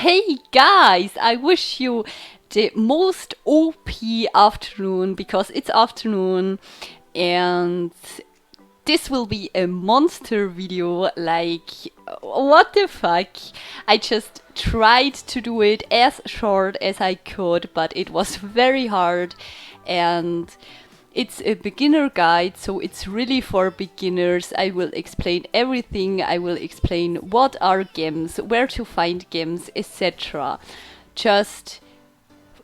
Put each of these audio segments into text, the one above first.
Hey guys, I wish you the most OP afternoon because it's afternoon and this will be a monster video. Like, what the fuck? I just tried to do it as short as I could, but it was very hard, and it's a beginner guide, so it's really for beginners. I will explain everything. I will explain what are gems, where to find gems, etc. Just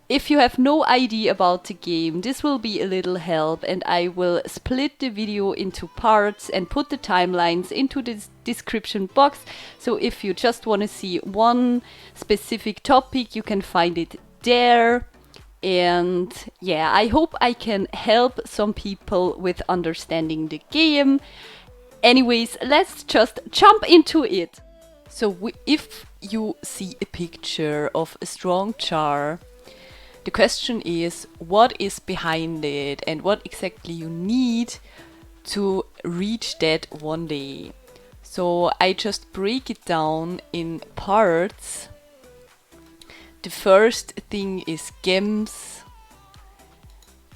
if you have no idea about the game, this will be a little help, and I will split the video into parts and put the timelines into the description box. So if you just want to see one specific topic, you can find it there. And yeah, I hope I can help some people with understanding the game. Anyways, let's just jump into it. So if you see a picture of a strong jar, the question is what is behind it and what exactly you need to reach that one day. So I just break it down in parts. The first thing is gems,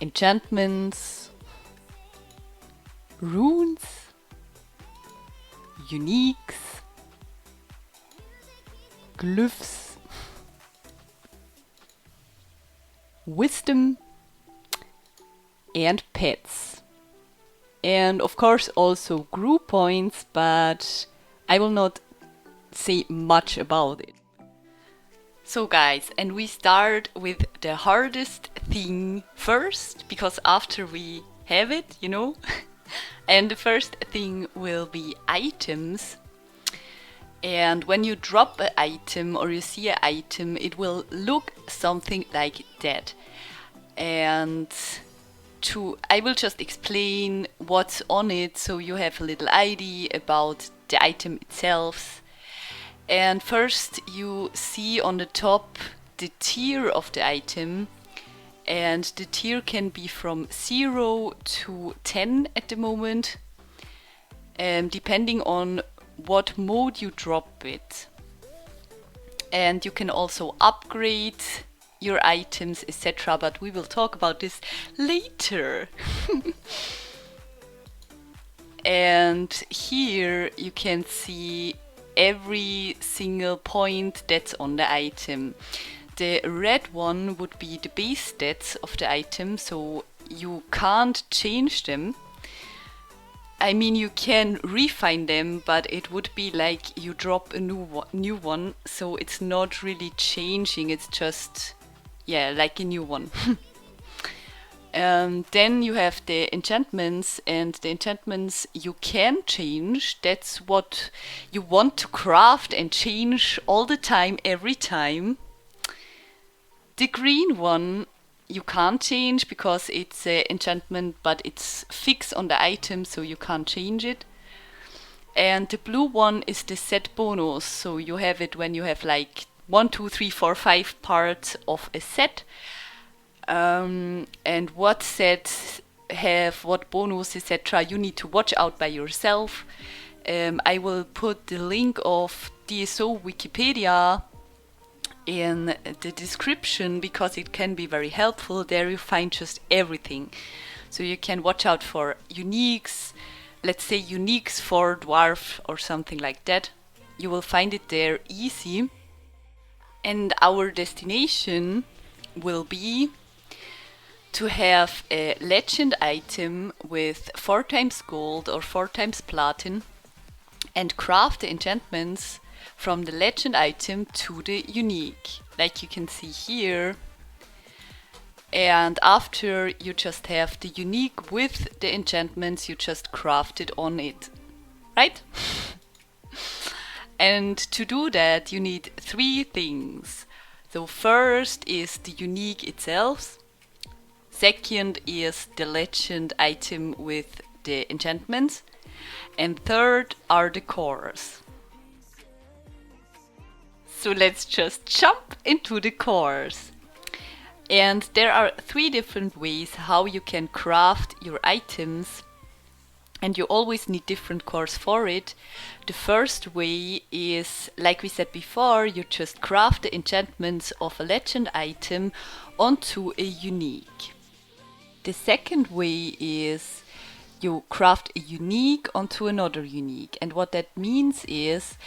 enchantments, runes, uniques, glyphs, wisdom, and pets. And of course also group points, but I will not say much about it. So guys, and we start with the hardest thing first, because after we have it, you know. And the first thing will be items. And when you drop an item or you see an item, it will look something like that. And I will just explain what's on it so you have a little idea about the item itself. And first you see on the top the tier of the item, and the tier can be from 0 to 10 at the moment, depending on what mode you drop it. And you can also upgrade your items, etc., but we will talk about this later. And here you can see every single point that's on the item. The red one would be the base stats of the item, so you can't change them. I mean, you can refine them, but it would be like you drop a new one, so it's not really changing, it's just, yeah, like a new one. Then you have the enchantments, and the enchantments you can change. That's what you want to craft and change all the time, every time. The green one you can't change because it's an enchantment, but it's fixed on the item, so you can't change it. And the blue one is the set bonus, so you have it when you have like 1, 2, 3, 4, 5 parts of a set. And what sets have what bonus, etc., you need to watch out by yourself. I will put the link of DSO Wikipedia in the description because it can be very helpful. There you find just everything. So you can watch out for uniques, let's say uniques for dwarf or something like that. You will find it there easy. And our destination will be to have a legend item with 4 times gold or 4 times platin and craft the enchantments from the legend item to the unique, like you can see here. And after you just have the unique with the enchantments, you just craft it on it, right? And to do that you need 3 things. So first is the unique itself. Second is the legend item with the enchantments. And third are the cores. So let's just jump into the cores. And there are 3 different ways how you can craft your items. and you always need different cores for it. The first way is, like we said before, you just craft the enchantments of a legend item onto a unique. The second way is you craft a unique onto another unique, and what that means is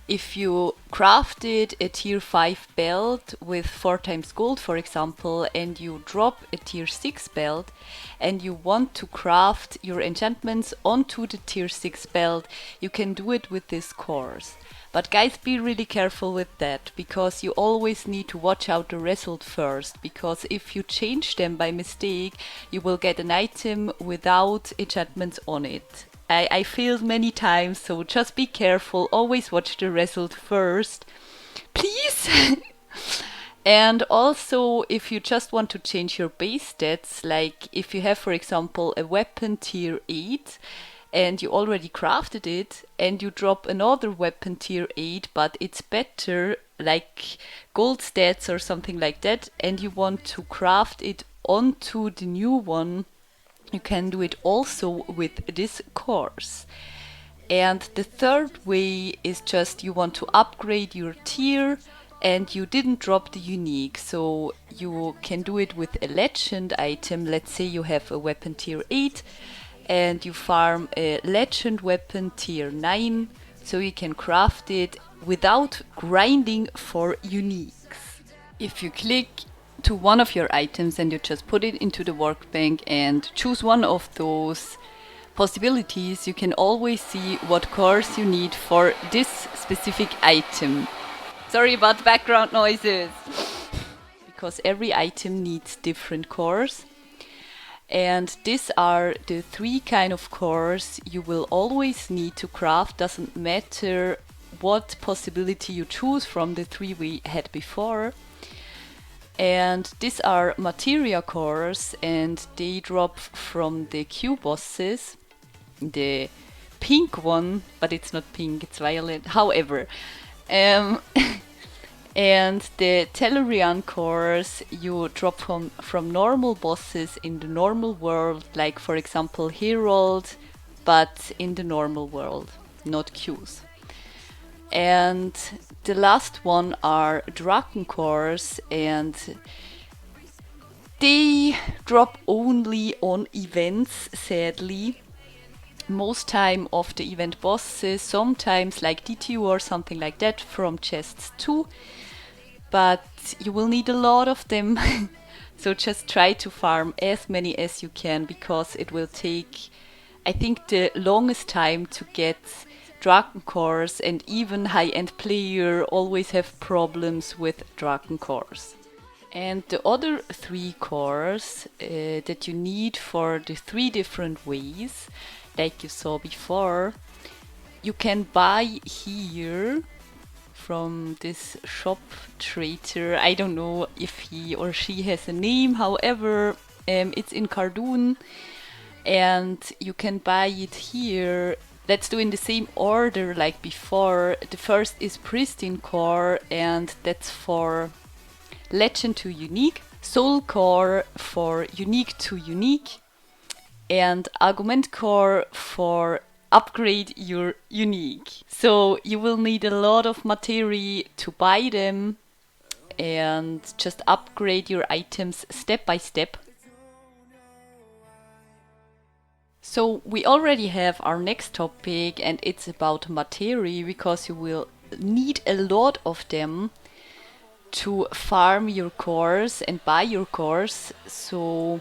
if you crafted a tier 5 belt with 4 times gold, for example, and you drop a tier 6 belt and you want to craft your enchantments onto the tier 6 belt, you can do it with this course. But guys, be really careful with that, because you always need to watch out the result first, because if you change them by mistake, you will get an item without enchantments on it. I failed many times, so just be careful, always watch the result first, please. And also, if you just want to change your base stats, like if you have, for example, a weapon tier 8, and you already crafted it, and you drop another weapon tier 8, but it's better, like gold stats or something like that, and you want to craft it onto the new one, you can do it also with this course. And the third way is just you want to upgrade your tier and you didn't drop the unique, so you can do it with a legend item. Let's say you have a weapon tier 8 and you farm a legend weapon tier 9, so you can craft it without grinding for uniques. If you click to one of your items and you just put it into the workbench and choose one of those possibilities, you can always see what cores you need for this specific item. Sorry about background noises, because every item needs different cores. And these are the 3 kind of cores you will always need to craft. Doesn't matter what possibility you choose from the 3 we had before. And these are materia cores, and they drop from the Q bosses. The pink one, but it's not pink, it's violet, however. And the Tellurian cores you drop from normal bosses in the normal world, like for example Herald, but in the normal world, not Qs. And the last one are Dragon cores, and they drop only on events, sadly. Most time of the event bosses, sometimes like DTU or something like that from chests too, but you will need a lot of them. So just try to farm as many as you can, because it will take, I think, the longest time to get Dragon cores, and even high-end player always have problems with Dragon cores. And the other 3 cores that you need for the 3 different ways, like you saw before, you can buy here from this shop trader. I don't know if he or she has a name, however, it's in Cardoon, and you can buy it here. Let's do in the same order like before. The first is Pristine Core, and that's for Legend to Unique. Soul Core for Unique to Unique. And Argument Core for upgrade your Unique. So you will need a lot of Materi to buy them and just upgrade your items step by step. So we already have our next topic, and it's about Materi, because you will need a lot of them to farm your cores and buy your cores. So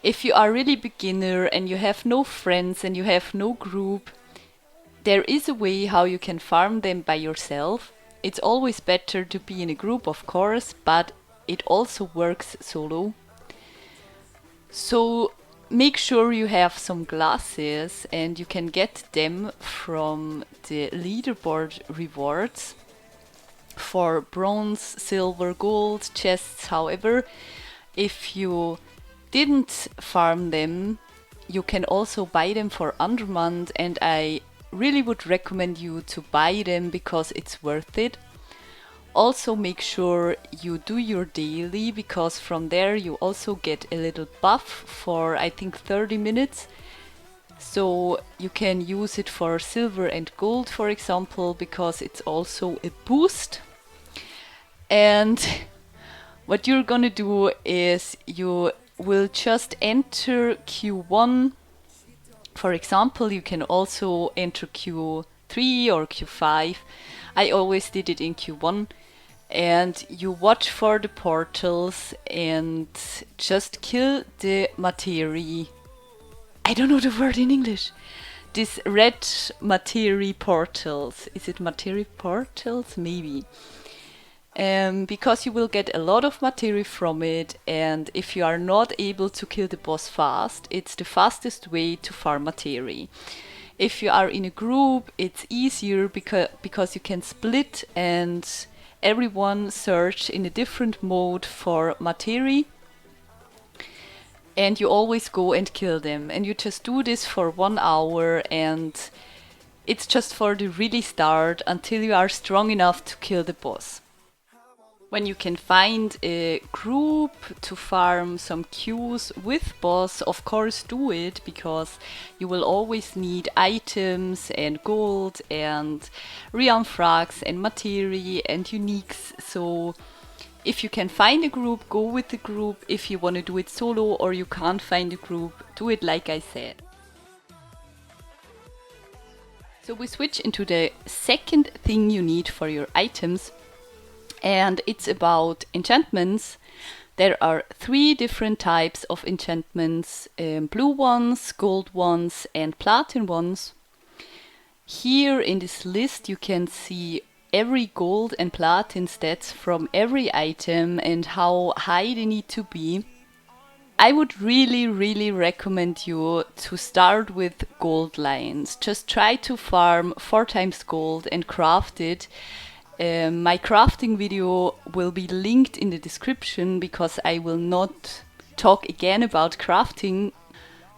if you are really beginner and you have no friends and you have no group, there is a way how you can farm them by yourself. It's always better to be in a group, of course, but it also works solo. So make sure you have some glasses, and you can get them from the leaderboard rewards for bronze, silver, gold chests. However, if you didn't farm them, you can also buy them for Undermont, and I really would recommend you to buy them because it's worth it. Also make sure you do your daily, because from there you also get a little buff for I think 30 minutes. So you can use it for silver and gold, for example, because it's also a boost. And what you're gonna do is you will just enter Q1. For example, you can also enter Q3 or Q5. I always did it in Q1. And you watch for the portals and just kill the Materi. I don't know the word in English. This red Materi portals. Is it Materi portals? Maybe. Because you will get a lot of Materi from it, and if you are not able to kill the boss fast, it's the fastest way to farm Materi. If you are in a group, it's easier because you can split and everyone search in a different mode for Materi. And you always go and kill them. And you just do this for 1 hour, and it's just for the really start until you are strong enough to kill the boss. When you can find a group to farm some queues with boss, of course do it, because you will always need items and gold and realm frags and Materi and uniques. So if you can find a group, go with the group. If you want to do it solo or you can't find a group, do it like I said. So we switch into the second thing you need for your items. And it's about enchantments. There are 3 different types of enchantments, blue ones, gold ones and platinum ones. Here in this list you can see every gold and platinum stats from every item and how high they need to be. I would really recommend you to start with gold lines. Just try to farm 4 times gold and craft it. My crafting video will be linked in the description because I will not talk again about crafting.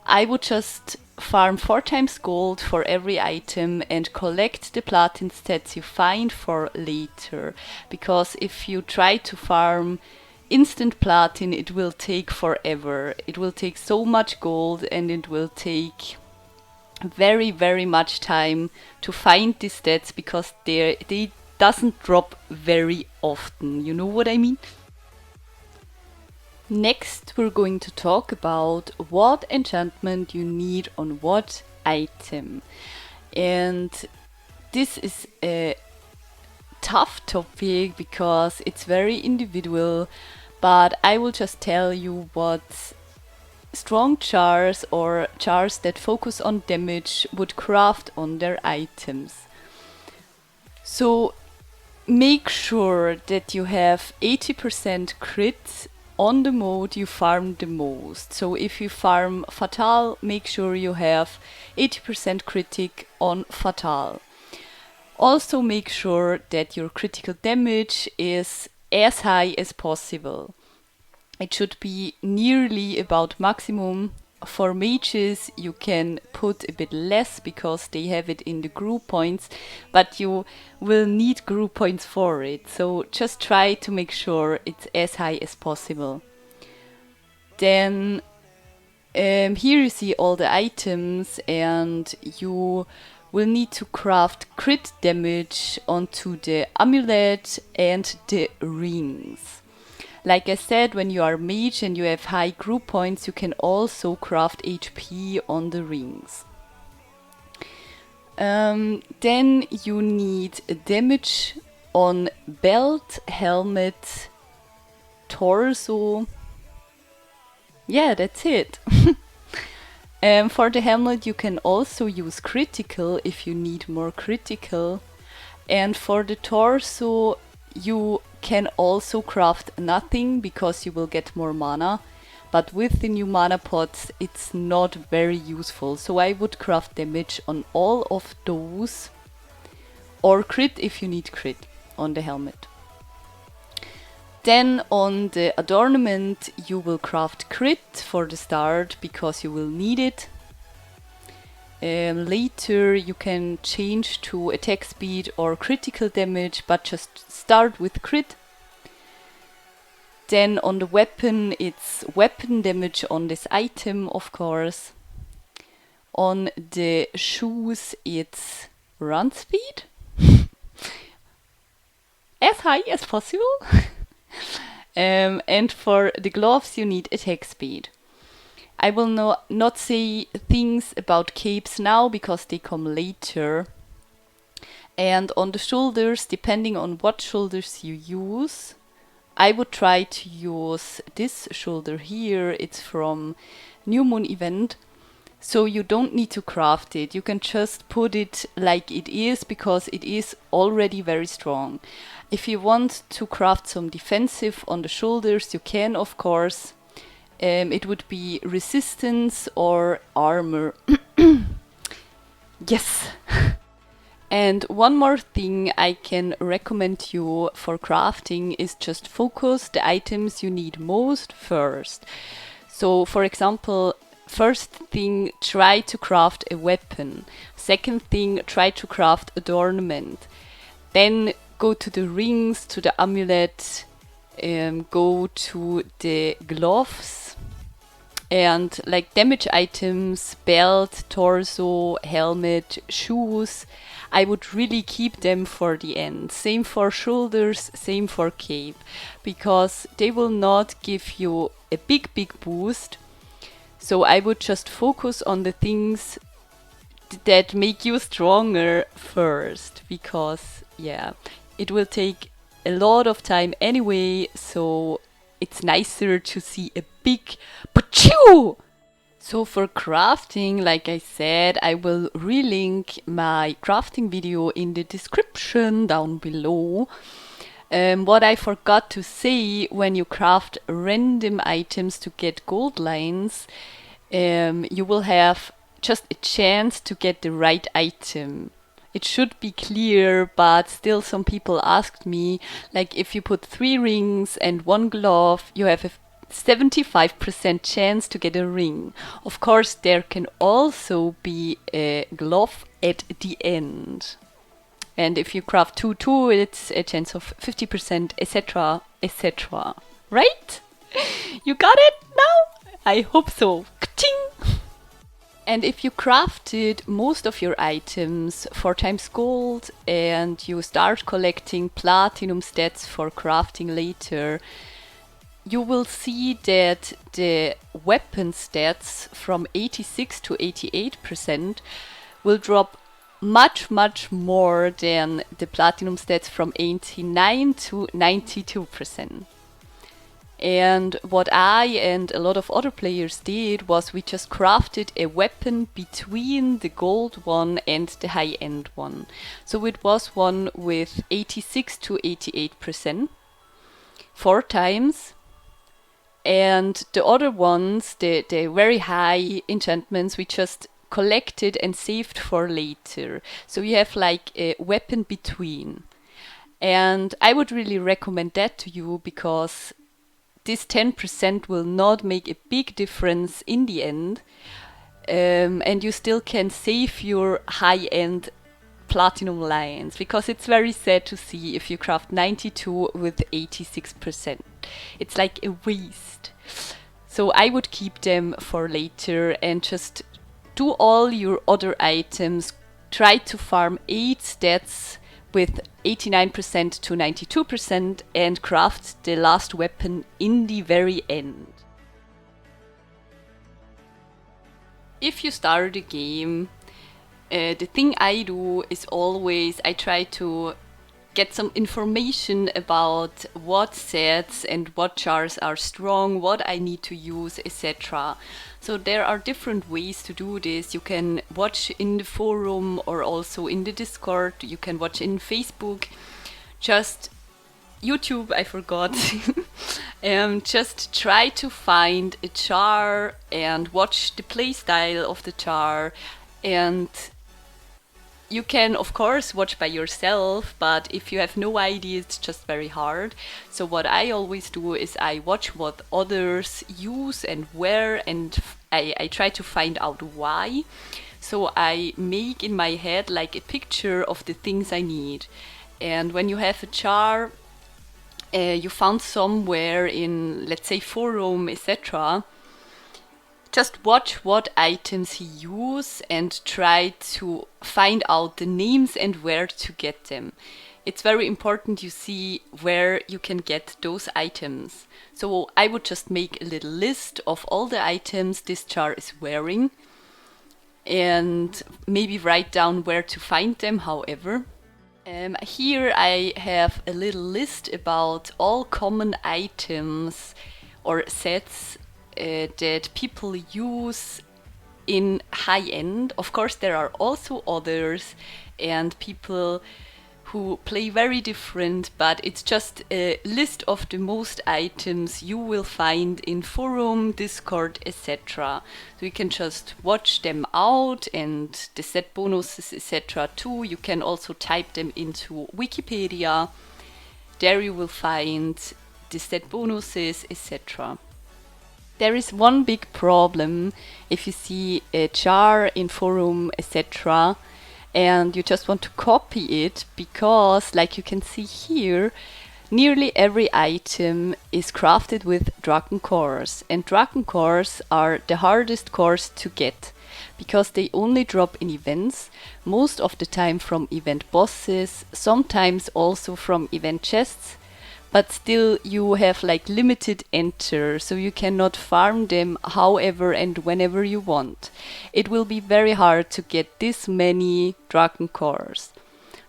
I would just farm 4 times gold for every item and collect the platinum stats you find for later. Because if you try to farm instant platinum, it will take forever. It will take so much gold and it will take very much time to find the stats because they doesn't drop very often. You know what I mean? Next, we're going to talk about what enchantment you need on what item. And this is a tough topic because it's very individual, but I will just tell you what strong chars or chars that focus on damage would craft on their items. So make sure that you have 80% crit on the mode you farm the most. So if you farm Fatal, make sure you have 80% critic on Fatal. Also make sure that your critical damage is as high as possible. It should be nearly about maximum. For mages you can put a bit less because they have it in the Grouppoints, but you will need Grouppoints for it. So just try to make sure it's as high as possible. Then here you see all the items and you will need to craft crit damage onto the amulet and the rings. Like I said, when you are mage and you have high group points, you can also craft HP on the rings. Then you need damage on belt, helmet, torso. Yeah, that's it. For the helmet you can also use critical if you need more critical. And for the torso you can also craft nothing because you will get more mana, but with the new mana pots it's not very useful. So I would craft damage on all of those, or crit if you need crit on the helmet. Then on the adornment you will craft crit for the start because you will need it. Later you can change to attack speed or critical damage, but just start with crit. Then on the weapon it's weapon damage on this item, of course. on the shoes, it's run speed as high as possible. And for the gloves, you need attack speed. I will not say things about capes now because they come later. And on the shoulders, depending on what shoulders you use, I would try to use this shoulder here. It's from New Moon event. So you don't need to craft it. You can just put it like it is because it is already very strong. If you want to craft some defensive on the shoulders, you can, of course. It would be resistance or armor. Yes. And one more thing I can recommend you for crafting is just focus the items you need most first. So for example, first thing, try to craft a weapon. Second thing, try to craft adornment. Then go to the rings, to the amulet, go to the gloves, and like damage items, belt, torso, helmet, shoes, I would really keep them for the end. Same for shoulders, same for cape, because they will not give you a big boost. So I would just focus on the things that make you stronger first, because yeah, it will take a lot of time anyway, so it's nicer to see a big pachoo! So for crafting, like I said, I will relink my crafting video in the description down below. What I forgot to say, when you craft random items to get gold lines, you will have just a chance to get the right item. It should be clear, but still some people asked me, like if you put 3 rings and 1 glove, you have a 75% chance to get a ring. Of course, there can also be a glove at the end. And if you craft 2, it's a chance of 50%, etc., etc. Right? You got it now? I hope so. Ka-ching! And if you crafted most of your items 4 times gold and you start collecting platinum stats for crafting later, you will see that the weapon stats from 86 to 88% will drop much more than the platinum stats from 89 to 92%. And what I and a lot of other players did was we just crafted a weapon between the gold one and the high-end one. So it was one with 86 to 88%, 4 times. And the other ones, the very high enchantments, we just collected and saved for later. So you have like a weapon between. And I would really recommend that to you, because this 10% will not make a big difference in the end. And you still can save your high-end platinum lines, because it's very sad to see if you craft 92 with 86%. It's like a waste. So I would keep them for later and just do all your other items. Try to farm 8 stats with 89% to 92% and craft the last weapon in the very end. If you start a game, the thing I do is always I try to get some information about what sets and what jars are strong, what I need to use, etc. So there are different ways to do this. You can watch in the forum or also in the Discord. You can watch in Facebook. Just YouTube, I forgot. Just try to find a jar and watch the playstyle of the jar. And you can, of course, watch by yourself, but if you have no idea, it's just very hard. So what I always do is I watch what others use and wear, and I try to find out why. So I make in my head like a picture of the things I need. And when you have a jar you found somewhere in, let's say, forum, etc., Just watch what items he uses and try to find out the names and where to get them. It's very important you see where you can get those items. So I would just make a little list of all the items this jar is wearing and maybe write down where to find them, however. Here I have a little list about all common items or sets that people use in high end. Of course, there are also others and people who play very different, but it's just a list of the most items you will find in forum, Discord, etc. So you can just watch them out and the set bonuses, etc. too. You can also type them into Wikipedia. There you will find the set bonuses, etc. There is one big problem if you see a jar in forum, etc. and you just want to copy it, because like you can see here, nearly every item is crafted with dragon cores, and dragon cores are the hardest cores to get because they only drop in events, most of the time from event bosses, sometimes also from event chests, but still you have like limited enter, so you cannot farm them however and whenever you want. It will be very hard to get this many dragon cores.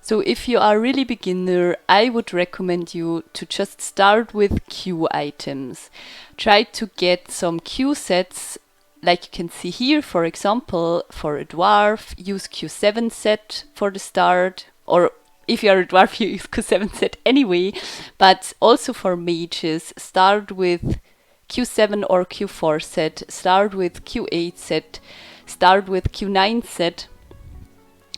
So if you are really beginner, I would recommend you to just start with Q items. Try to get some Q sets, like you can see here, for example, for a dwarf, use Q7 set for the start, or if you are a dwarf, you use Q7 set anyway, but also for mages, start with Q7 or Q4 set, start with Q8 set, start with Q9 set,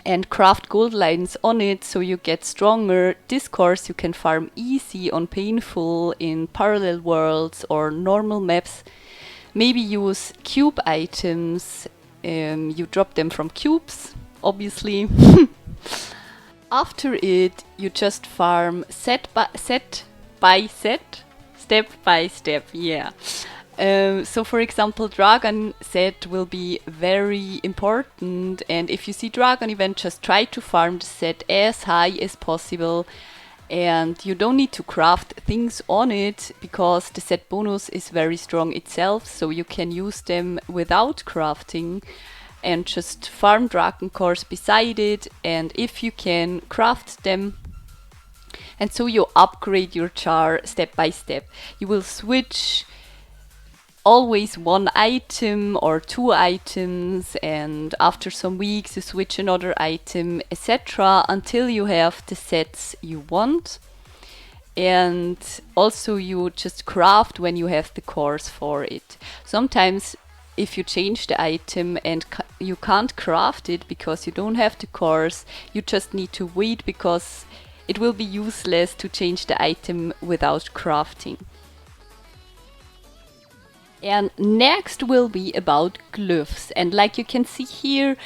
and craft gold lines on it so you get stronger. This course you can farm easy on painful in parallel worlds or normal maps. Maybe use cube items, you drop them from cubes, obviously. After it, you just farm set by set, step by step, yeah. So for example, dragon set will be very important, and if you see dragon event, just try to farm the set as high as possible, and you don't need to craft things on it because the set bonus is very strong itself, so you can use them without crafting and just farm dragon cores beside it, and if you can, craft them. And so you upgrade your jar step by step. You will switch always one item or two items, and after some weeks you switch another item, etc. until you have the sets you want. And also you just craft when you have the cores for it. Sometimes if you change the item and you can't craft it because you don't have the cores, you just need to wait because it will be useless to change the item without crafting. And next will be about glyphs, and like you can see here,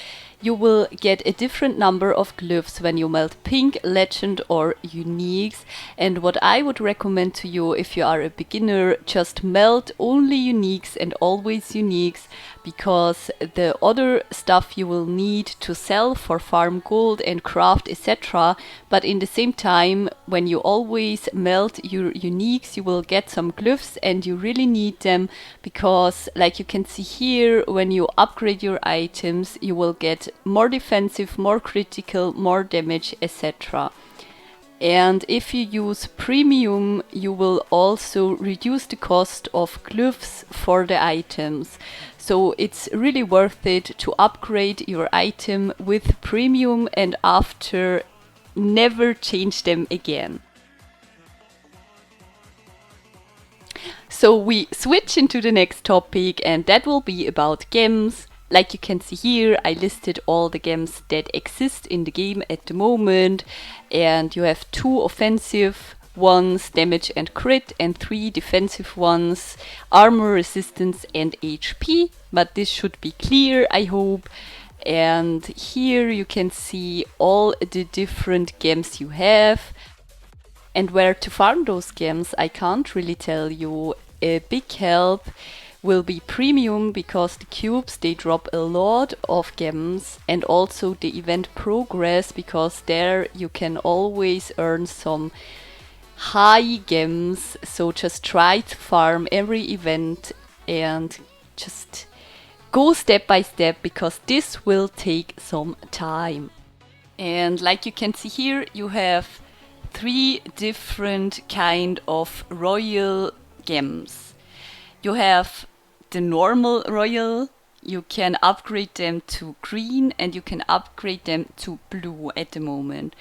you will get a different number of glyphs when you melt pink, legend or uniques. And what I would recommend to you if you are a beginner, just melt only uniques and always uniques, because the other stuff you will need to sell for farm gold and craft, etc. But in the same time, when you always melt your uniques, you will get some glyphs, and you really need them because, like you can see here, when you upgrade your items, you will get more defensive, more critical, more damage, etc. And if you use premium, you will also reduce the cost of glyphs for the items. So it's really worth it to upgrade your item with premium and after never change them again. So we switch into the next topic, and that will be about gems. Like you can see here, I listed all the gems that exist in the game at the moment, and you have 2 offensive ones, damage and crit, and 3 defensive ones, armor, resistance and HP, but this should be clear, I hope. And here you can see all the different gems you have, and where to farm those gems I can't really tell you. A big help will be premium because the cubes, they drop a lot of gems, and also the event progress, because there you can always earn some high gems. So just try to farm every event and just go step by step, because this will take some time. And like you can see here, you have 3 different kind of royal gems. You have the normal royal, you can upgrade them to green, and you can upgrade them to blue at the moment.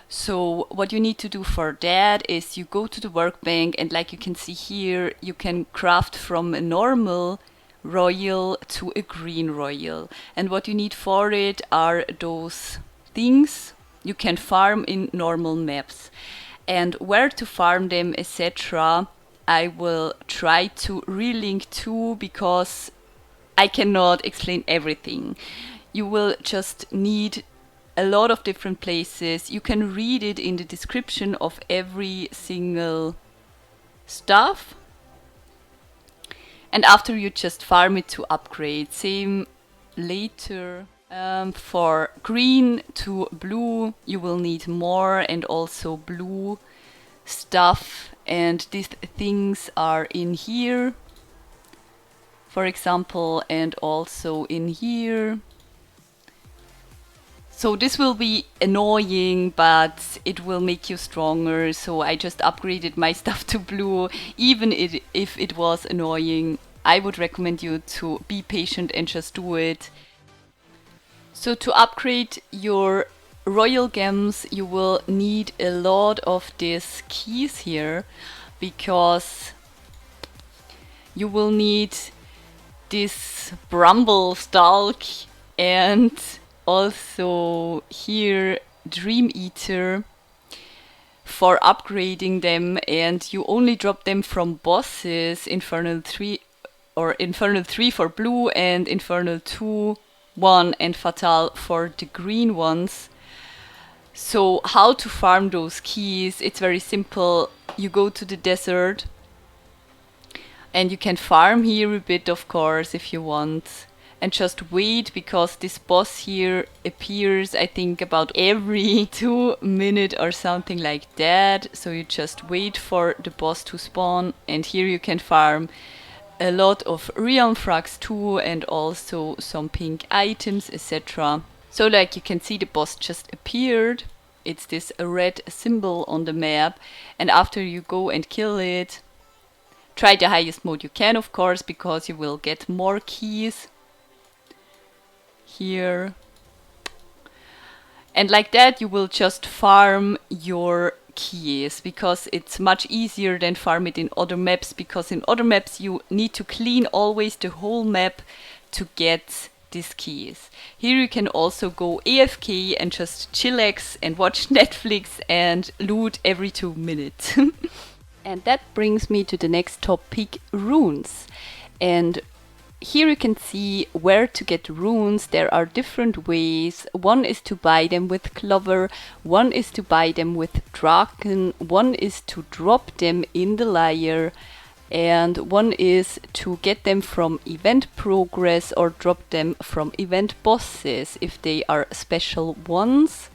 So what you need to do for that is you go to the workbench, and like you can see here, you can craft from a normal royal to a green royal. And what you need for it are those things you can farm in normal maps. And where to farm them, etc., I will try to relink to, because I cannot explain everything. You will just need a lot of different places. You can read it in the description of every single stuff. And after you just farm it to upgrade. Same later. For green to blue you will need more, and also blue stuff, and these things are in here, for example, and also in here. So this will be annoying, but it will make you stronger, so I just upgraded my stuff to blue. Even if it was annoying, I would recommend you to be patient and just do it. So to upgrade your royal gems, you will need a lot of these keys here, because you will need this bramble stalk, and also here Dream Eater for upgrading them, and you only drop them from bosses, Infernal 3 or Infernal 3 for blue, and Infernal 2 1 and Fatal for the green ones. So how to farm those keys? It's very simple. You go to the desert, and you can farm here a bit, of course, if you want, and just wait, because this boss here appears, I think, about every 2 minutes or something like that. So you just wait for the boss to spawn, and here you can farm a lot of realm frags too, and also some pink items, etc. So like you can see, the boss just appeared. It's this red symbol on the map, and after you go and kill it, try the highest mode you can, of course, because you will get more keys here. And like that you will just farm your keys, because it's much easier than farm it in other maps, because in other maps you need to clean always the whole map to get these keys. Here you can also go AFK and just chillax and watch Netflix and loot every 2 minutes. And that brings me to the next topic, runes. And here you can see where to get runes. There are different ways. One is to buy them with Clover, one is to buy them with Draken, one is to drop them in the lair, and one is to get them from event progress or drop them from event bosses if they are special ones.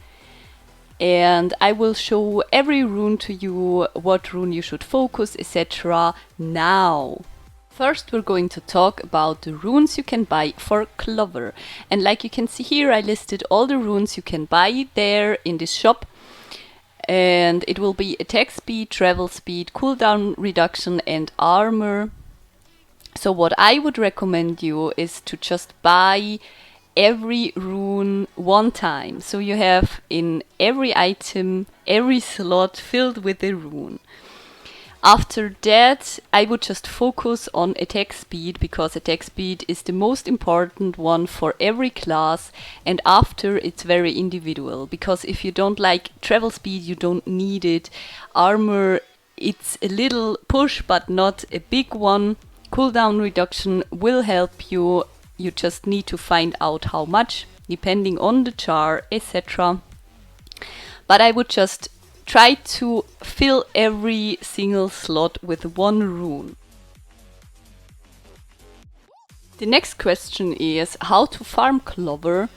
And I will show every rune to you, what rune you should focus, etc. now. First we're going to talk about the runes you can buy for Clover. And like you can see here, I listed all the runes you can buy there in this shop. And it will be attack speed, travel speed, cooldown reduction and armor. So what I would recommend you is to just buy every rune one time. So you have in every item, every slot filled with a rune. After that, I would just focus on attack speed, because attack speed is the most important one for every class, and after it's very individual, because if you don't like travel speed, you don't need it. Armor, it's a little push but not a big one. Cooldown reduction will help you. You just need to find out how much, depending on the char, etc. But I would just try to fill every single slot with one rune. The next question is how to farm Clover.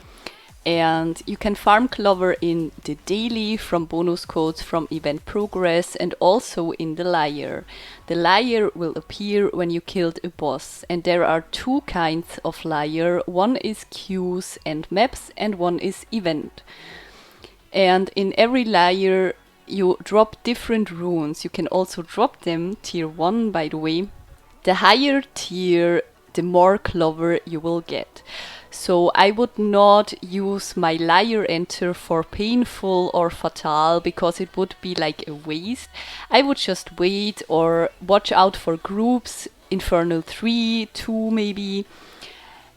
And you can farm Clover in the daily from bonus codes from event progress and also in the layer. The layer will appear when you killed a boss, and there are two kinds of layer. One is queues and maps and one is event. And in every layer you drop different runes. You can also drop them tier 1 by the way. The higher tier, the more Clover you will get. So I would not use my layer enter for painful or fatal because it would be like a waste. I would just wait or watch out for groups, Infernal 3, 2 maybe,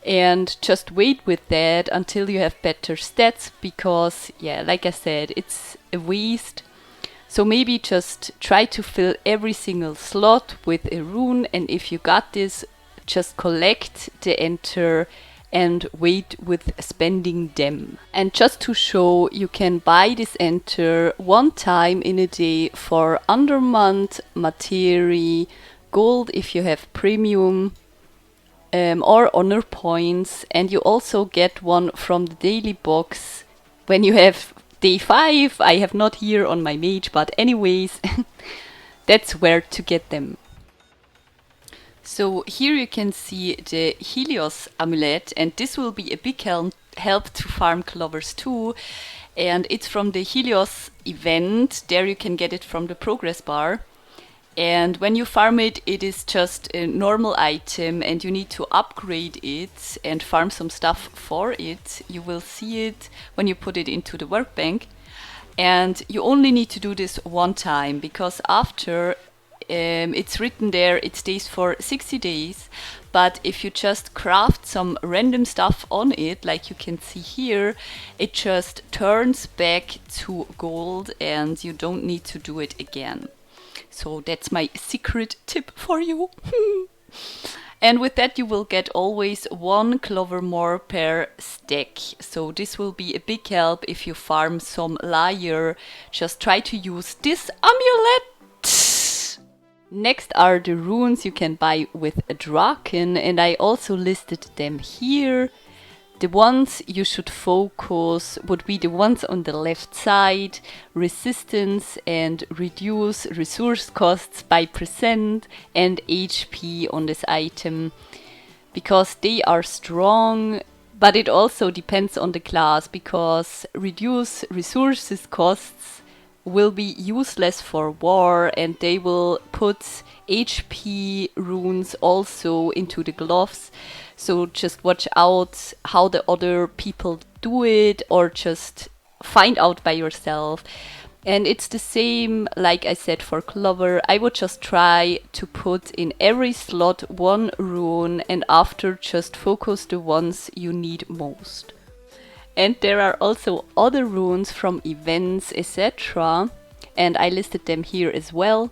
and just wait with that until you have better stats because, yeah, like I said, it's a waste. So maybe just try to fill every single slot with a rune, and if you got this, just collect the enter and wait with spending them. And just to show, you can buy this enter one time in a day for Undermont, Materi, gold if you have premium, or honor points, and you also get one from the daily box when you have day 5. I have not here on my mage, but anyways, that's where to get them. So here you can see the Helios amulet, and this will be a big help to farm Clovers too. And it's from the Helios event. There you can get it from the progress bar. And when you farm it, it is just a normal item and you need to upgrade it and farm some stuff for it. You will see it when you put it into the workbank. And you only need to do this one time because after it's written there, it stays for 60 days, but if you just craft some random stuff on it, like you can see here, it just turns back to gold and you don't need to do it again. So that's my secret tip for you. And with that you will get always 1 Clover more per stack. So this will be a big help if you farm some layer. Just try to use this amulet. Next are the runes you can buy with a Draken, and I also listed them here. The ones you should focus would be the ones on the left side, resistance and reduce resource costs by % and HP on this item, because they are strong, but it also depends on the class, because reduce resources costs will be useless for war and they will put HP runes also into the gloves. So just watch out how the other people do it or just find out by yourself. And it's the same, like I said, for Clover. I would just try to put in every slot 1 rune and after just focus the ones you need most. And there are also other runes from events, etc. And I listed them here as well.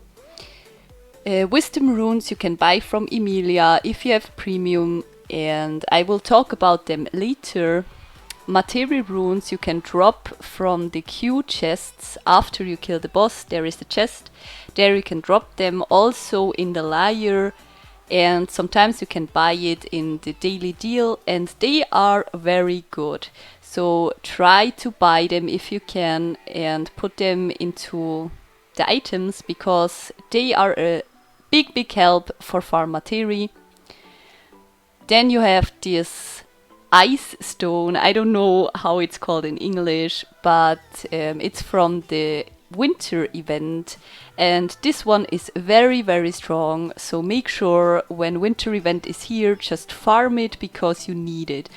Wisdom runes you can buy from Emilia if you have premium, and I will talk about them later. Materi runes you can drop from the queue chests after you kill the boss. There is a chest. There you can drop them, also in the layer. And sometimes you can buy it in the daily deal and they are very good. So try to buy them if you can and put them into the items because they are a big help for farm Materi. Then you have this ice stone. I don't know how it's called in English, but it's from the winter event, and this one is very strong, so make sure when winter event is here just farm it because you need it.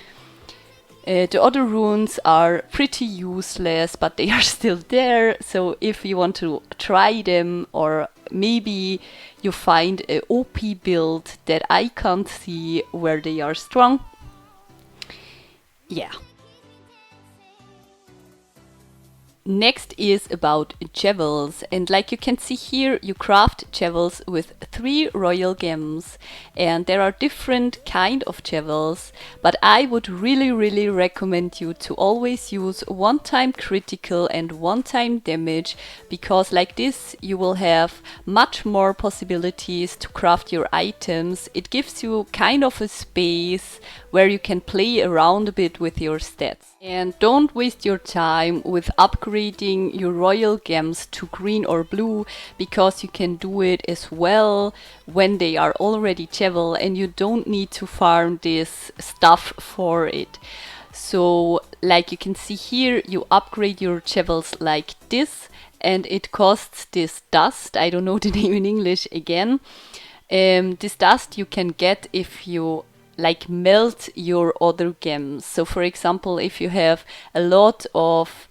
The other runes are pretty useless, but they are still there, so if you want to try them or maybe you find a OP build that I can't see where they are strong, yeah. Next is about jewels, and like you can see here, you craft jewels with 3 royal gems, and there are different kind of jewels, but I would really recommend you to always use one-time critical and one-time damage, because like this you will have much more possibilities to craft your items. It gives you kind of a space where you can play around a bit with your stats. And don't waste your time with upgrading your royal gems to green or blue, because you can do it as well when they are already jewel and you don't need to farm this stuff for it. So like you can see here, you upgrade your jewels like this, and it costs this dust. I don't know the name in English again. This dust you can get if you like melt your other gems. So for example, if you have a lot of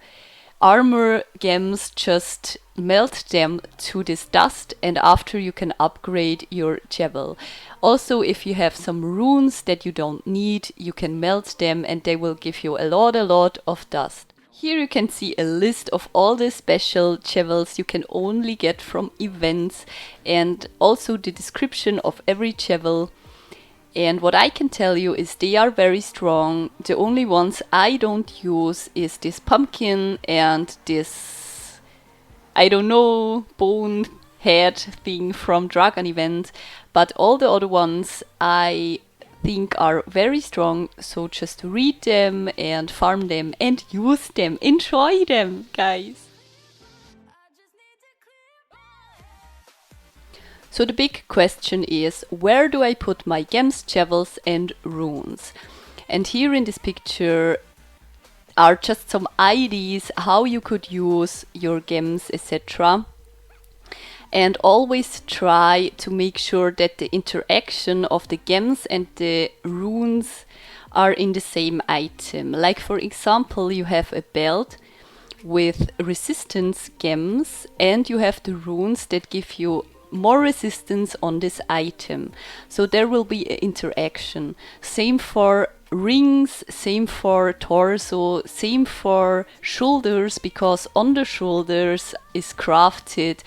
armor gems, just melt them to this dust, and after you can upgrade your jewel. Also, if you have some runes that you don't need, you can melt them and they will give you a lot of dust. Here you can see a list of all the special jewels you can only get from events, and also the description of every jewel. And what I can tell you is they are very strong. The only ones I don't use is this pumpkin and this, I don't know, bone head thing from Dragon event. But all the other ones I think are very strong. So just read them and farm them and use them. Enjoy them, guys. So the big question is, where do I put my gems, jewels and runes? And here in this picture are just some ideas how you could use your gems, etc. And always try to make sure that the interaction of the gems and the runes are in the same item. Like for example, you have a belt with resistance gems and you have the runes that give you more resistance on this item. So there will be an interaction. Same for rings, same for torso, same for shoulders, because on the shoulders is crafted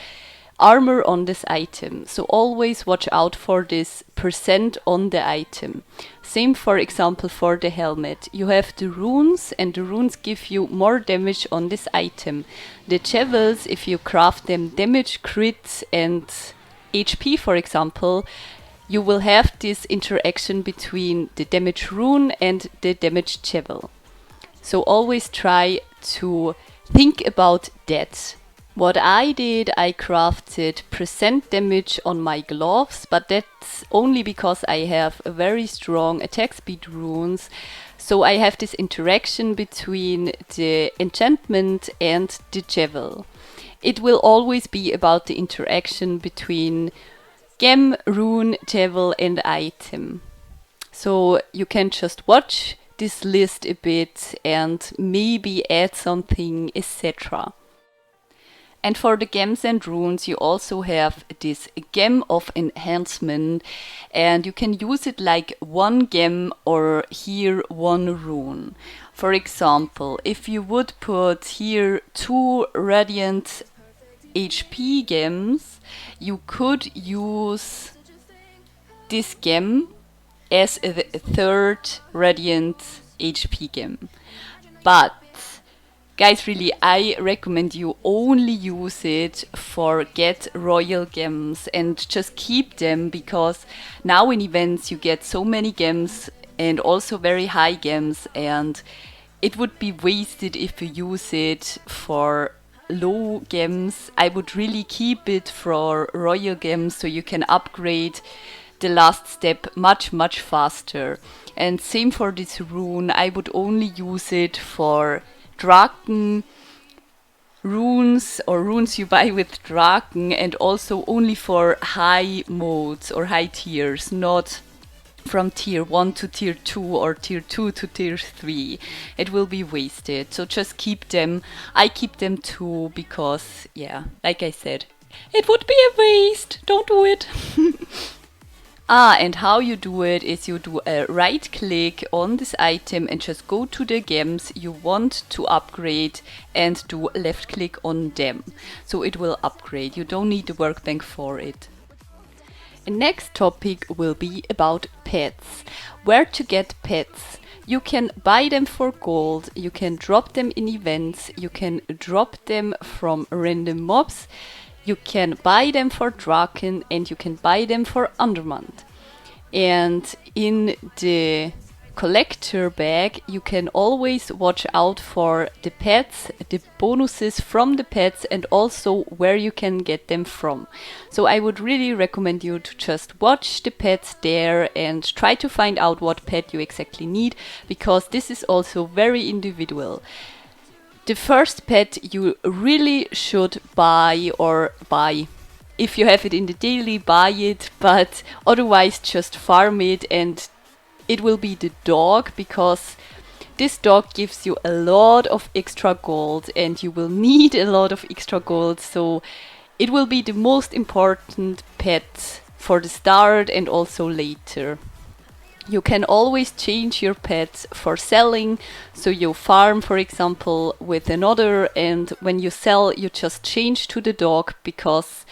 armor on this item. So always watch out for this percent on the item. Same for example for the helmet. You have the runes and the runes give you more damage on this item. The jewels, if you craft them damage, crit and HP for example, you will have this interaction between the damage rune and the damage jewel. So always try to think about that. What I did, I crafted percent damage on my gloves, but that's only because I have a very strong attack speed runes. So I have this interaction between the enchantment and the jewel. It will always be about the interaction between gem, rune, jewel and item. So you can just watch this list a bit and maybe add something, etc. And for the gems and runes, you also have this gem of enhancement, and you can use it like one gem or here one rune. For example, if you would put here 2 radiant HP gems, you could use this gem as a third radiant HP gem. But guys, really, I recommend you only use it for get royal gems and just keep them, because now in events you get so many gems and also very high gems, and it would be wasted if you use it for low gems. I would really keep it for royal gems so you can upgrade the last step much faster. And same for this rune, I would only use it for Draken runes or runes you buy with Draken, and also only for high modes or high tiers, not from tier 1 to tier 2 or tier 2 to tier 3. It will be wasted. So just keep them. I keep them too because, yeah, like I said, it would be a waste. Don't do it. And how you do it is you do a right click on this item and just go to the gems you want to upgrade and do left click on them. So it will upgrade. You don't need the workbench for it. The next topic will be about pets. Where to get pets. You can buy them for gold, you can drop them in events, you can drop them from random mobs, you can buy them for Draken, and you can buy them for Undermont. And in the collector bag, you can always watch out for the pets, the bonuses from the pets, and also where you can get them from. So I would really recommend you to just watch the pets there and try to find out what pet you exactly need, because this is also very individual. The first pet you really should buy, if you have it in the daily, buy it, but otherwise just farm it, and it will be the dog, because this dog gives you a lot of extra gold and you will need a lot of extra gold, so it will be the most important pet for the start and also later. You can always change your pets for selling, so you farm, for example, with another, and when you sell you just change to the dog, because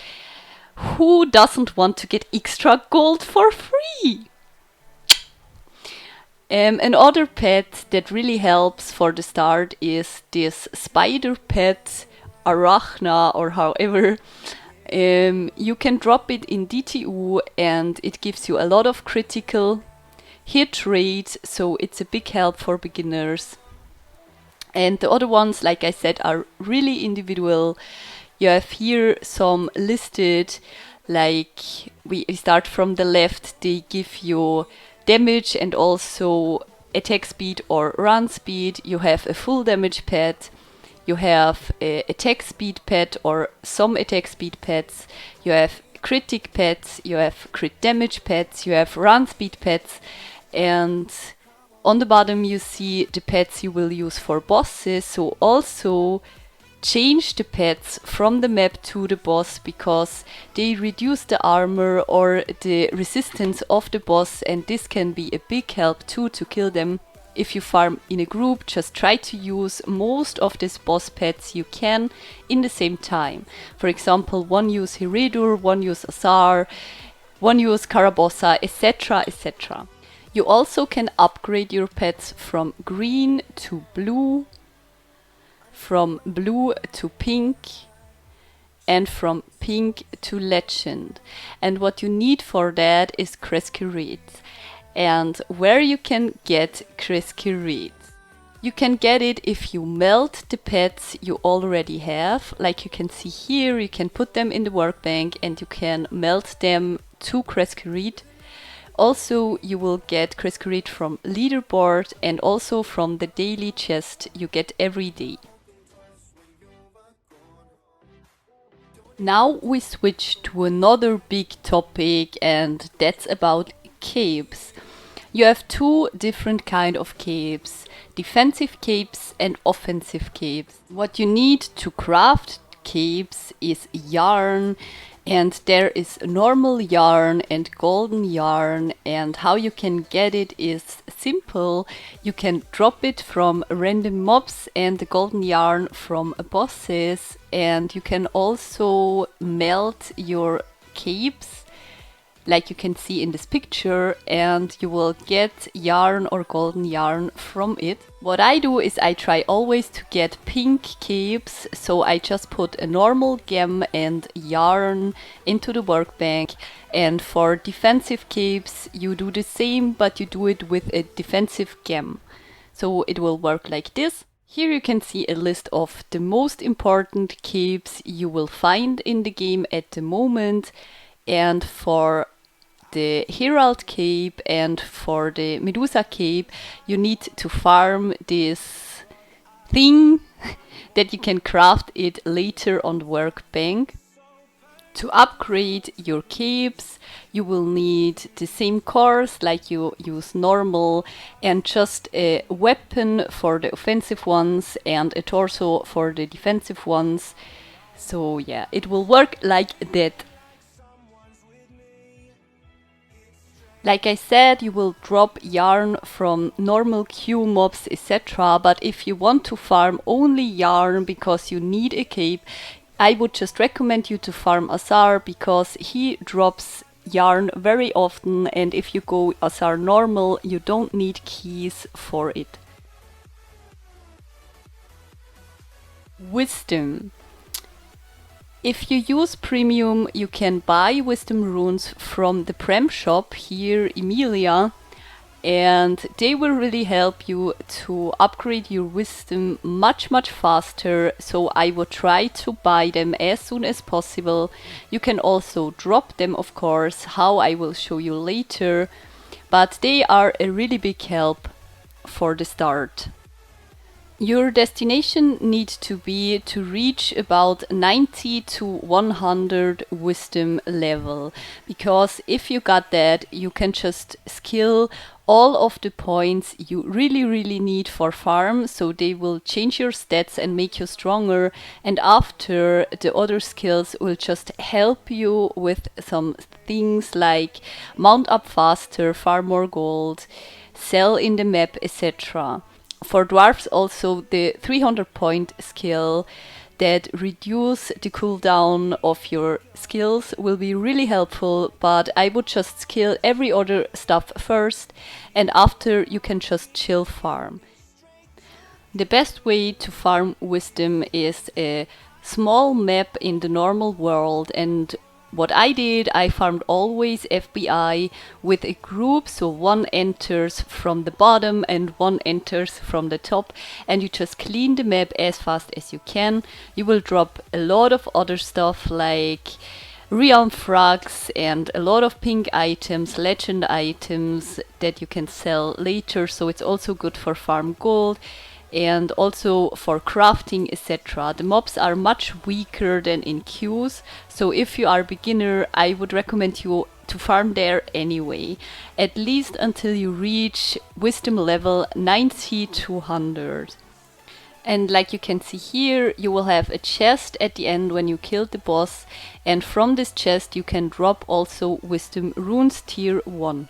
who doesn't want to get extra gold for free? Another pet that really helps for the start is this spider pet, Arachna or however. You can drop it in DTU and it gives you a lot of critical hit rate, so it's a big help for beginners. And the other ones, like I said, are really individual. You have here some listed, like we start from the left, they give you damage and also attack speed or run speed. You have a full damage pet, you have a attack speed pet or some attack speed pets, you have critic pets, you have crit damage pets, you have run speed pets, and on the bottom you see the pets you will use for bosses. So also change the pets from the map to the boss, because they reduce the armor or the resistance of the boss, and this can be a big help too to kill them. If you farm in a group, just try to use most of these boss pets you can in the same time. For example, one use Heridur, one use Azar, one use Carabossa, etc, etc. You also can upgrade your pets from green to blue, from blue to pink, and from pink to legend. And what you need for that is Crescarade. And where you can get Crescarade? You can get it if you melt the pets you already have. Like you can see here, you can put them in the workbench and you can melt them to Crescarade. Also, you will get Crescarade from leaderboard and also from the daily chest you get every day. Now we switch to another big topic, and that's about capes. You have two different kind of capes, defensive capes and offensive capes. What you need to craft capes is yarn, and there is normal yarn and golden yarn, and how you can get it is simple. You can drop it from random mobs and the golden yarn from bosses, and you can also melt your capes like you can see in this picture, and you will get yarn or golden yarn from it. What I do is I try always to get pink capes, so I just put a normal gem and yarn into the workbench. And for defensive capes you do the same, but you do it with a defensive gem. So it will work like this. Here you can see a list of the most important capes you will find in the game at the moment. And for the Herald cape and for the Medusa cape, you need to farm this thing that you can craft it later on the workbench. To upgrade your capes, you will need the same cores like you use normal, and just a weapon for the offensive ones and a torso for the defensive ones. So yeah, it will work like that. Like I said, you will drop yarn from normal Q mobs, etc. But if you want to farm only yarn because you need a cape, I would just recommend you to farm Azar because he drops yarn very often, and if you go Azar normal, you don't need keys for it. Wisdom. If you use premium, you can buy wisdom runes from the Prem shop here, Emilia, and they will really help you to upgrade your wisdom much faster, so I would try to buy them as soon as possible. You can also drop them, of course, how I will show you later, but they are a really big help for the start. Your destination needs to be to reach about 90 to 100 wisdom level, because if you got that, you can just skill all of the points you really need for farm, so they will change your stats and make you stronger, and after, the other skills will just help you with some things like mount up faster, farm more gold, sell in the map, etc. For dwarves also the 300 point skill that reduce the cooldown of your skills will be really helpful, but I would just skill every other stuff first, and after you can just chill farm. The best way to farm wisdom is a small map in the normal world, and what I did, I farmed always FBI with a group, so one enters from the bottom and one enters from the top, and you just clean the map as fast as you can. You will drop a lot of other stuff like realm frags and a lot of pink items, legend items that you can sell later, so it's also good for farm gold and also for crafting, etc. The mobs are much weaker than in queues, so if you are a beginner, I would recommend you to farm there anyway, at least until you reach wisdom level 90 to 100. And like you can see here, you will have a chest at the end when you killed the boss, and from this chest you can drop also wisdom runes tier 1.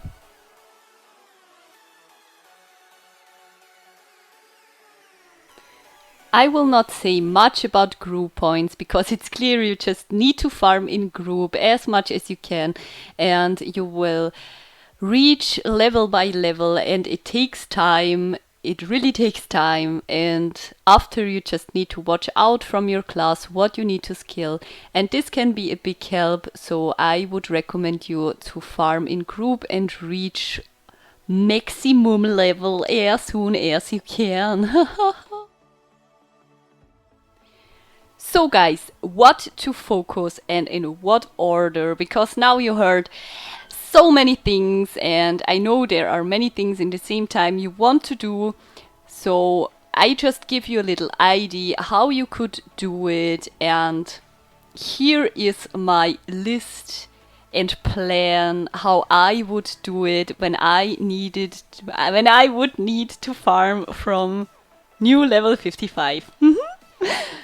I will not say much about group points because it's clear you just need to farm in group as much as you can, and you will reach level by level, and it takes time. It really takes time, and after you just need to watch out from your class what you need to skill, and this can be a big help, so I would recommend you to farm in group and reach maximum level as soon as you can. So guys, what to focus and in what order, because now you heard so many things and I know there are many things in the same time you want to do, so I just give you a little idea how you could do it, and here is my list and plan how I would do it when I would need to farm from new level 55.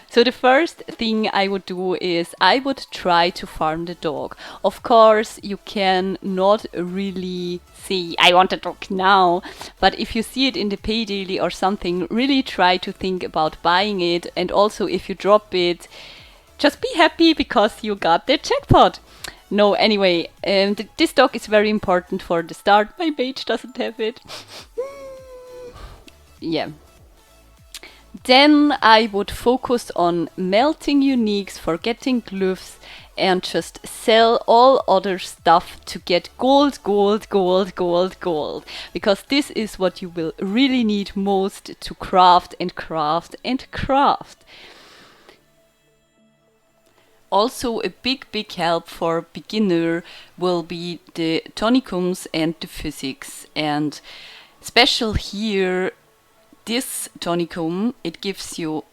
So the first thing I would do is I would try to farm the dog. Of course, you can not really say, I want a dog now, but if you see it in the pay daily or something, really try to think about buying it, and also if you drop it, just be happy because you got the jackpot. No, anyway, this dog is very important for the start. My mage doesn't have it. Yeah. Then I would focus on melting uniques for getting glyphs and just sell all other stuff to get gold, because this is what you will really need most to craft and craft and craft. Also a big help for beginner will be the tonicums and the physics, and special here this tonicum, it gives you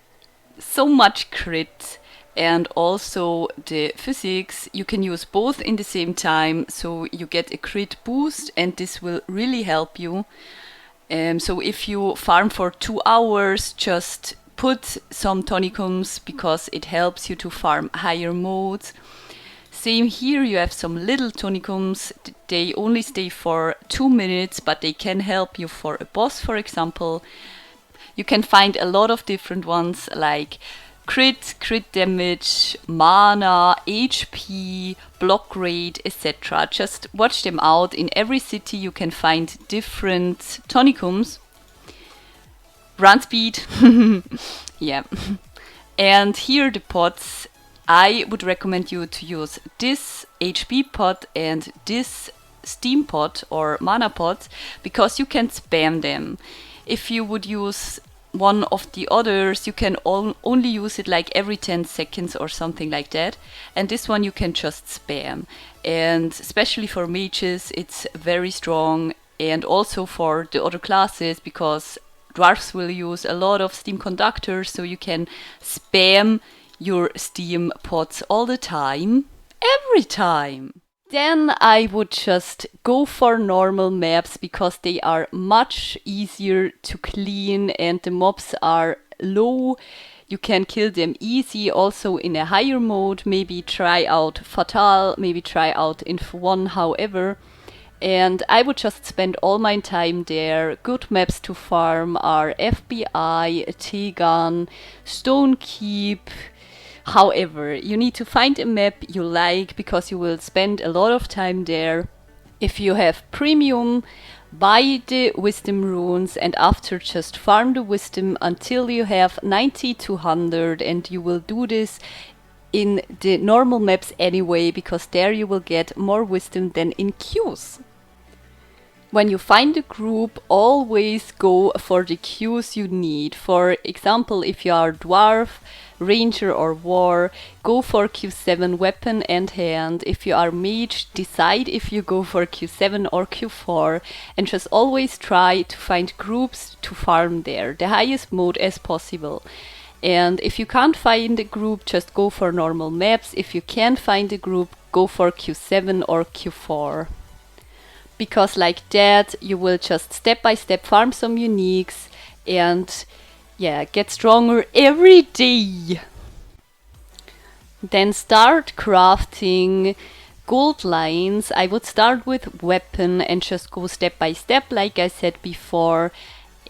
so much crit, and also the physics, you can use both in the same time, so you get a crit boost, and this will really help you. So if you farm for 2 hours, just put some tonicums because it helps you to farm higher modes. Same here, you have some little tonicums. they only stay for 2 minutes, but they can help you for a boss, for example. You can find a lot of different ones like crit damage, mana, HP, block rate, etc. Just watch them out. In every city you can find different tonicums. Run speed. Yeah. And here the pots. I would recommend you to use this HP pot and this steam pot or mana pot because you can spam them. If you would use one of the others, you can only use it like every 10 seconds or something like that. And this one you can just spam. And especially for mages, it's very strong. And also for the other classes, because dwarves will use a lot of steam conductors, so you can spam your steam pots all the time, every time. Then I would just go for normal maps because they are much easier to clean and the mobs are low. You can kill them easy. Also in a higher mode, maybe try out Fatal, maybe try out Inf 1, however. And I would just spend all my time there. Good maps to farm are FBI, Tegan, Stonekeep. However, you need to find a map you like because you will spend a lot of time there. If you have premium, buy the wisdom runes and after just farm the wisdom until you have 90 to 100, and you will do this in the normal maps anyway because there you will get more wisdom than in queues. When you find a group, always go for the queues you need. For example, if you are dwarf, ranger or war, go for Q7 weapon and hand. If you are mage, decide if you go for Q7 or Q4 and just always try to find groups to farm there, the highest mode as possible. And if you can't find a group, just go for normal maps. If you can find a group, go for Q7 or Q4. Because like that, you will just step by step farm some uniques and yeah, get stronger every day. Then start crafting gold lines. I would start with weapon and just go step by step like I said before.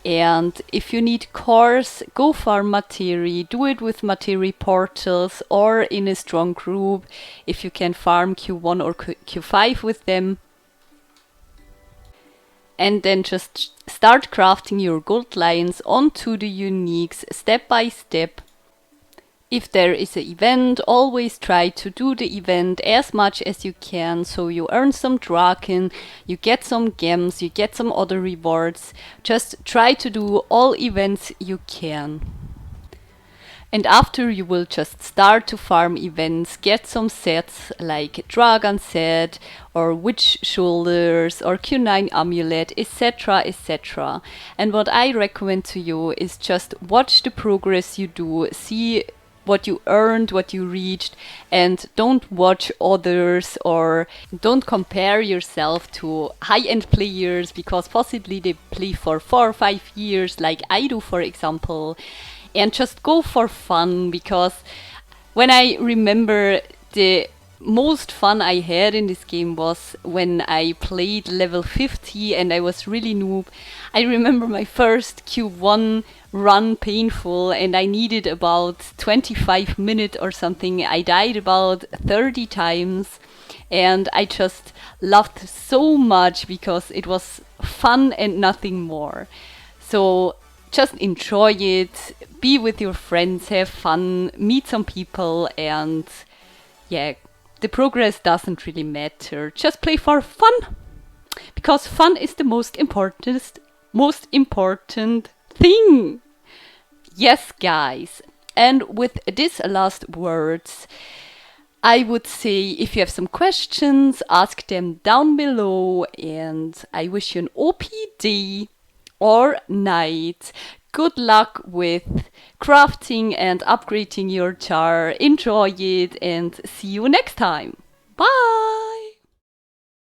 And if you need cores, go farm Materi. Do it with Materi portals or in a strong group if you can farm Q1 or Q5 with them. And then just start crafting your gold lines onto the uniques step by step. If there is an event, always try to do the event as much as you can so you earn some Draken, you get some gems, you get some other rewards. Just try to do all events you can. And after you will just start to farm events, get some sets like Dragon set or Witch Shoulders or Q9 Amulet, etc, etc. And what I recommend to you is just watch the progress you do, see what you earned, what you reached, and don't watch others or don't compare yourself to high-end players because possibly they play for 4 or 5 years like I do, for example. And just go for fun, because when I remember the most fun I had in this game was when I played level 50 and I was really noob. I remember my first Q1 run painful and I needed about 25 minutes or something. I died about 30 times and I just loved so much because it was fun and nothing more. So just enjoy it, be with your friends, have fun, meet some people, and yeah, the progress doesn't really matter. Just play for fun, because fun is the most important thing. Yes, guys. And with these last words, I would say if you have some questions, ask them down below, and I wish you an OP day or night. Good luck with crafting and upgrading your char. Enjoy it and see you next time. Bye!